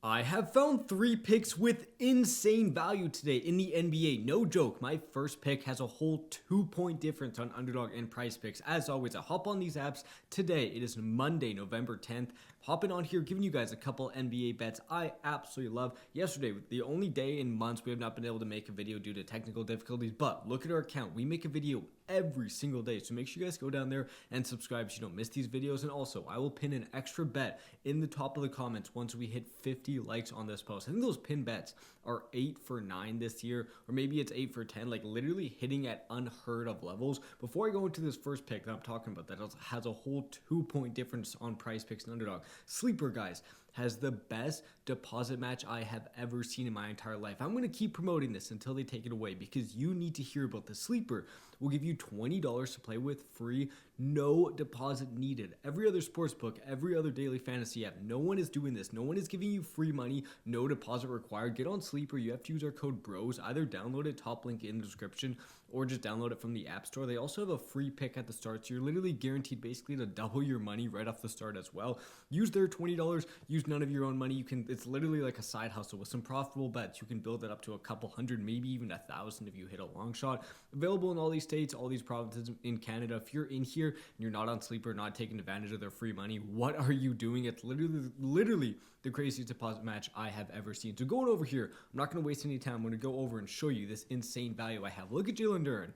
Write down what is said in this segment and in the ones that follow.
I have found 3 picks with insane value today in the NBA. No joke, my first pick has a whole 2-point difference on Underdog and PrizePicks. As always, I hop on these apps today. It is Monday, November 10th. Hopping on here, giving you guys a couple NBA bets I absolutely love. Yesterday, the only day in months we have not been able to make a video due to technical difficulties, but look at our account. We make a video every single day, so make sure you guys go down there and subscribe so you don't miss these videos. And also, I will pin an extra bet in the top of the comments once we hit 50 likes on this post. I think those pin bets are 8 for 9 this year, or maybe it's 8 for 10, like literally hitting at unheard of levels. Before I go into this first pick that I'm talking about that has a whole 2-point difference on PrizePicks and Underdog, Sleeper, guys, has the best deposit match I have ever seen in my entire life. I'm going to keep promoting this until they take it away because you need to hear about the Sleeper. We'll give you $20 to play with free, no deposit needed. Every other sportsbook, every other daily fantasy app, no one is doing this. No one is giving you free money, no deposit required. Get on Sleeper. You have to use our code BROS. Either download it, top link in the description, or just download it from the App Store. They also have a free pick at the start, so you're literally guaranteed basically to double your money right off the start as well. Use their $20, use none of your own money. It's literally like a side hustle with some profitable bets. You can build it up to a couple hundred, maybe even 1,000 if you hit a long shot. Available in all these states, all these provinces in Canada. If you're in here and you're not on Sleeper, not taking advantage of their free money, what are you doing? It's literally the craziest deposit match I have ever seen. So going over here, I'm not going to waste any time. I'm going to go over and show you this insane value I have. Look at Jalen Duren.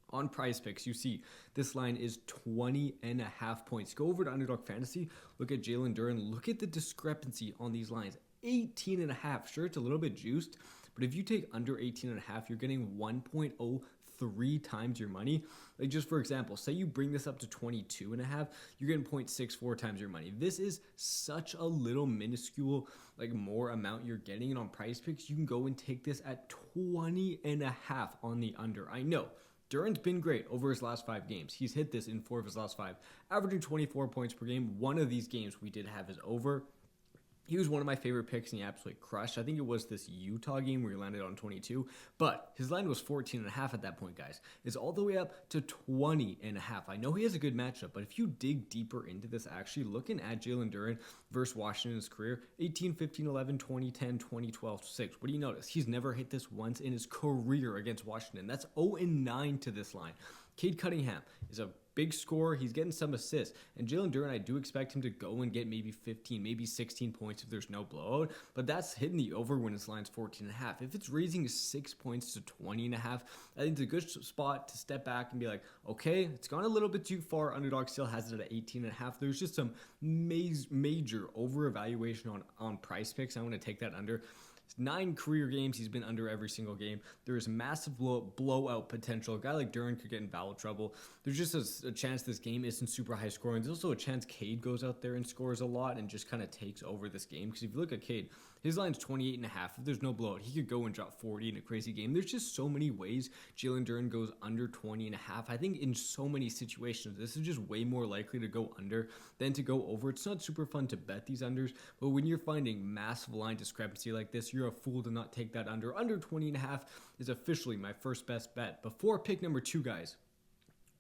On PrizePicks, you see this line is 20.5 points. Go over to Underdog Fantasy. Look at Jalen Duren. Look at the discrepancy on these lines. 18.5. Sure, it's a little bit juiced, but if you take under 18.5, you're getting 1.03 times your money. Like just for example, say you bring this up to 22.5, you're getting 0.64 times your money. This is such a little minuscule, like more amount you're getting. And on PrizePicks, you can go and take this at 20.5 on the under. I know. Duren's been great over his last 5 games. He's hit this in 4 of his last 5, averaging 24 points per game. One of these games we did have his over. He was one of my favorite picks and he absolutely crushed. I think it was this Utah game where he landed on 22, but his line was 14.5 at that point, guys. It's all the way up to 20.5. I know he has a good matchup, but if you dig deeper into this, actually looking at Jalen Duren versus Washington in his career, 18, 15, 11, 20, 10, 20, 12, 6. What do you notice? He's never hit this once in his career against Washington. That's 0-9 to this line. Cade Cunningham is a big scorer. He's getting some assists. And Jalen Duren, I do expect him to go and get maybe 15, maybe 16 points if there's no blowout. But that's hitting the over when his line's 14.5. If it's raising 6 points to 20.5, I think it's a good spot to step back and be like, okay, it's gone a little bit too far. Underdog still has it at 18.5. There's just some major over-evaluation on PrizePicks. I want to take that under. 9 career games, he's been under every single game. There is massive blowout potential. A guy like Duren could get in foul trouble. There's just a chance this game isn't super high scoring. There's also a chance Cade goes out there and scores a lot and just kind of takes over this game. Because if you look at Cade, his line's 28.5. If there's no blowout, he could go and drop 40 in a crazy game. There's just so many ways Jalen Duren goes under 20.5. I think in so many situations, this is just way more likely to go under than to go over. It's not super fun to bet these unders, but when you're finding massive line discrepancy like this, you're a fool to not take that under. Under 20.5 is officially my first best bet. Before pick number 2, guys,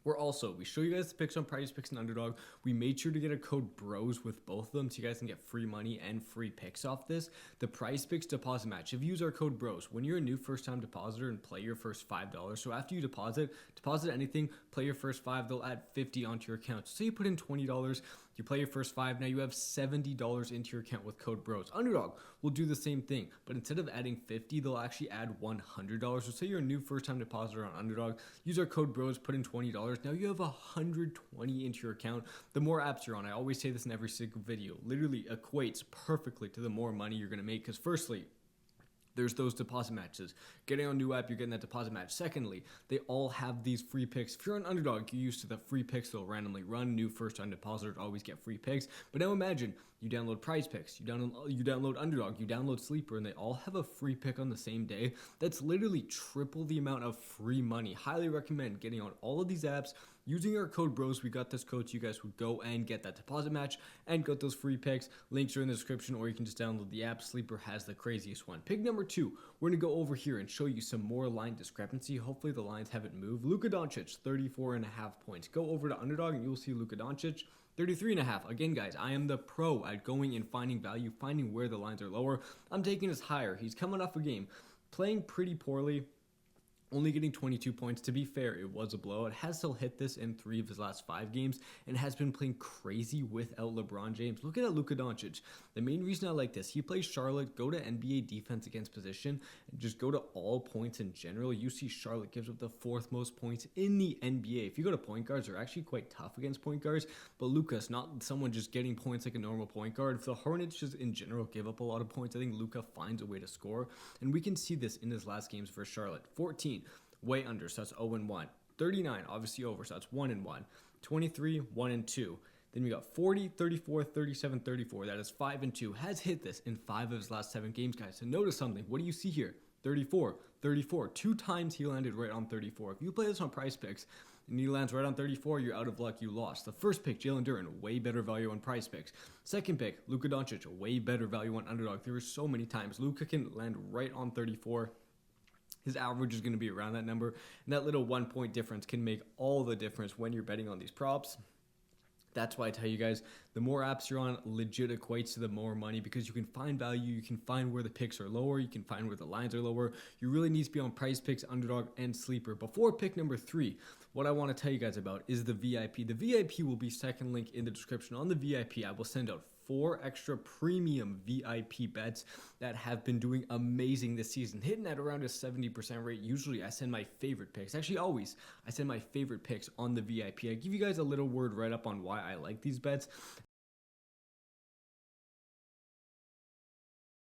we show you guys the picks on PrizePicks and Underdog. We made sure to get a code BROS with both of them so you guys can get free money and free picks off this. The PrizePicks deposit match. If you use our code BROS, when you're a new first-time depositor and play your first $5, so after you deposit anything, play your first 5, they'll add 50 onto your account. So say you put in $20, you play your first 5, now you have $70 into your account with code BROS. Underdog will do the same thing, but instead of adding 50, they'll actually add $100. So say you're a new first-time depositor on Underdog, use our code BROS, put in $20. Now you have $120 into your account. The more apps you're on, I always say this in every single video, literally equates perfectly to the more money you're going to make. Because firstly, there's those deposit matches. Getting on a new app, you're getting that deposit match. Secondly, they all have these free picks. If you're an Underdog, you're used to the free picks they'll randomly run. New first-time depositors always get free picks. But now imagine you download PrizePicks, you download Underdog, you download Sleeper, and they all have a free pick on the same day. That's literally triple the amount of free money. Highly recommend getting on all of these apps. Using our code BROS, we got this code so you guys would go and get that deposit match and get those free picks. Links are in the description, or you can just download the app. Sleeper has the craziest one. Pick number 2, we're going to go over here and show you some more line discrepancy. Hopefully the lines haven't moved. Luka Doncic, 34.5 points. Go over to Underdog and you'll see Luka Doncic. 33.5. Again, guys, I am the pro at going and finding value, finding where the lines are lower. I'm taking this higher. He's coming off a game, playing pretty poorly, only getting 22 points. To be fair, it was a blowout. Has still hit this in 3 of his last 5 games and has been playing crazy without LeBron James. Look at Luka Doncic. The main reason I like this, he plays Charlotte, go to NBA defense against position, and just go to all points in general. You see Charlotte gives up the 4th most points in the NBA. If you go to point guards, they're actually quite tough against point guards, but Luka's not someone just getting points like a normal point guard. If the Hornets just in general give up a lot of points, I think Luka finds a way to score, and we can see this in his last games for Charlotte. 14. Way under, so that's 0-1. 39, obviously over, so that's 1-1. 23, 1-2. Then we got 40, 34, 37, 34. That is 5-2. Has hit this in 5 of his last 7 games, guys. So notice something. What do you see here? 34, 34. 2 times he landed right on 34. If you play this on PrizePicks and he lands right on 34, you're out of luck. You lost. The first pick, Jalen Duren, way better value on PrizePicks. Second pick, Luka Doncic, way better value on Underdog. There were so many times Luka can land right on 34. His average is going to be around that number, and that little 1 point difference can make all the difference when you're betting on these props. That's why I tell you guys, the more apps you're on, legit equates to the more money, because you can find value, you can find where the picks are lower, you can find where the lines are lower. You really need to be on PrizePicks, Underdog, and Sleeper. Before pick number 3, what I want to tell you guys about is the VIP. The VIP will be second link in the description. On the VIP, I will send out 4 extra premium VIP bets that have been doing amazing this season, hitting at around a 70% rate. Usually I send my favorite picks. Actually, always I send my favorite picks on the VIP. I give you guys a little word right up on why I like these bets.